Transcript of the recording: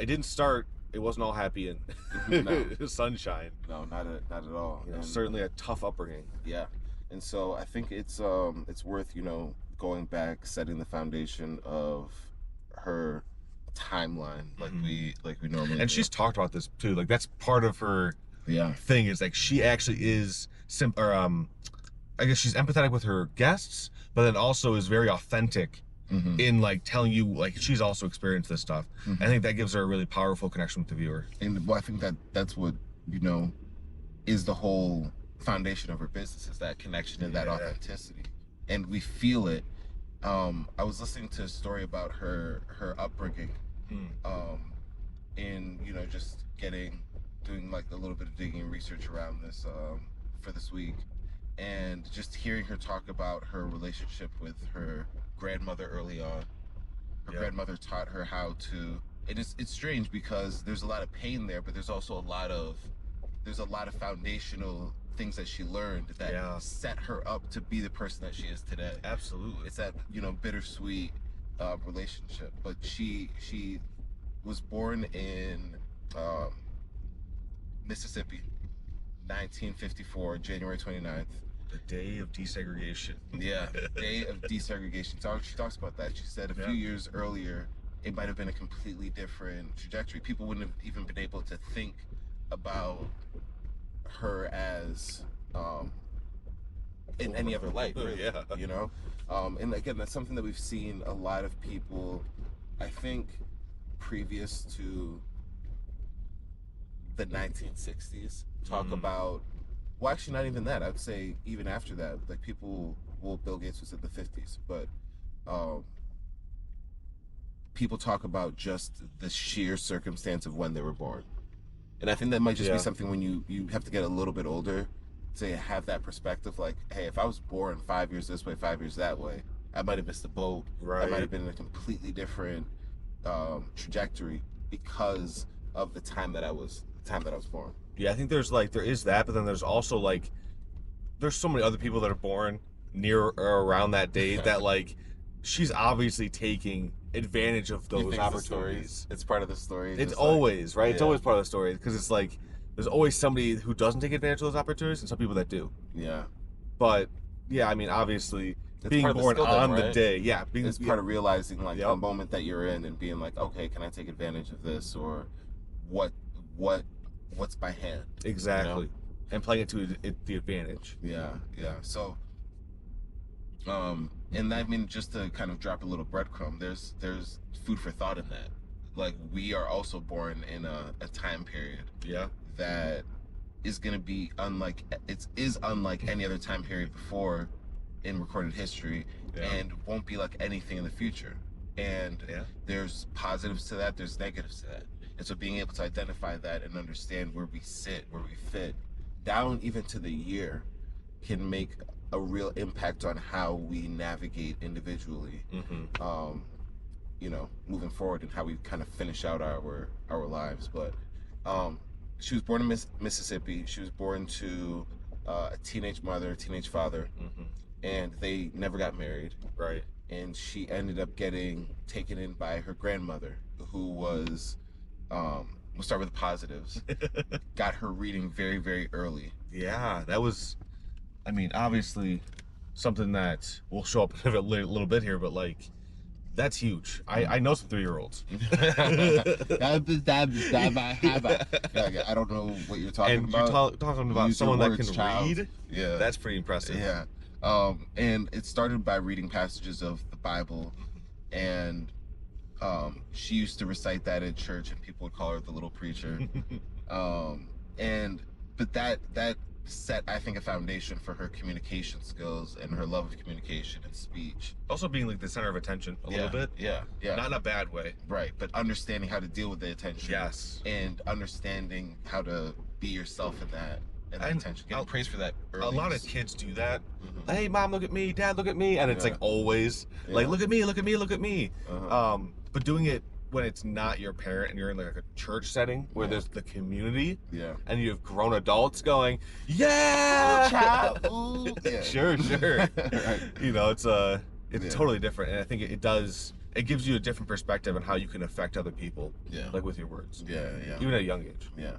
it didn't start. It wasn't all happy and No. sunshine. No, not at all. You know, certainly a tough upbringing. Yeah, and so I think it's worth going back, setting the foundation of her timeline like we normally And do. she's talked about this too. Like that's part of her thing is like she actually is I guess she's empathetic with her guests, but then also is very authentic in like telling you like she's also experienced this stuff. I think that gives her a really powerful connection with the viewer. And well, I think that's what is the whole foundation of her business, is that connection and that authenticity, and we feel it. I was listening to a story about her upbringing, in just doing like a little bit of digging and research around this for this week, and just hearing her talk about her relationship with her grandmother early on. Her grandmother taught her how to. It's strange because there's a lot of pain there, but there's also a lot of foundational things that she learned that set her up to be the person that she is today. Absolutely. It's that bittersweet relationship. But she was born in Mississippi, 1954, January 29th. The day of desegregation. Yeah, day of desegregation. She talks about that. She said a few years earlier, it might have been a completely different trajectory. People wouldn't have even been able to think about her as in any other light, really. And again, that's something that we've seen a lot of people, I think, previous to the 1960s talk about. Well, actually, not even that. I would say even after that, like people. Well, Bill Gates was in the 50s, but people talk about just the sheer circumstance of when they were born. And I think that might just be something when you have to get a little bit older to have that perspective. Like, hey, if I was born 5 years this way, 5 years that way, I might have missed the boat. Right. I might have been in a completely different trajectory because of the time that I was born. Yeah, I think there is that, but then there's also like there's so many other people that are born near or around that date that like she's obviously taking advantage of those opportunities. It's part of the story. It's always right. Yeah. It's always part of the story because it's like there's always somebody who doesn't take advantage of those opportunities and some people that do. Yeah. But yeah, I mean, obviously being born on the day, it's part of realizing like the moment that you're in and being like, okay, can I take advantage of this, or what's by hand? Exactly. And playing it to the advantage. Yeah. So, and I mean, just to kind of drop a little breadcrumb, there's food for thought in that. Like, we are also born in a time period that is going to be unlike any other time period before in recorded history, and won't be like anything in the future. And there's positives to that, there's negatives to that. And so being able to identify that and understand where we sit, where we fit, down even to the year, can make a real impact on how we navigate individually, moving forward, and how we kind of finish out our lives. But she was born in Mississippi. She was born to a teenage mother, a teenage father, and they never got married. Right. And she ended up getting taken in by her grandmother, who was, we'll start with the positives, got her reading very, very early. Yeah, that was, I mean, obviously something that will show up in a little bit here, but like, that's huge. I know some 3-year-olds. I don't know what you're talking about. And you're talking about someone that can read? Yeah. That's pretty impressive. Yeah. And it started by reading passages of the Bible, and she used to recite that at church, and people would call her the little preacher. But that set, I think, a foundation for her communication skills and her love of communication and speech. Also being like the center of attention a little bit. Yeah. Not in a bad way. Right, but understanding how to deal with the attention. Yes. And understanding how to be yourself in that. And attention. Getting praise for that early. A lot of kids do that. Hey, mom, look at me. Dad, look at me. And it's like always like, look at me, look at me, look at me. But doing it when it's not your parent and you're in like a church setting where there's the community and you have grown adults going, child. Ooh. Yeah. Sure. Right. It's totally different. And I think it does it gives you a different perspective on how you can affect other people. Yeah. Like with your words. Yeah, yeah. Even at a young age. Yeah.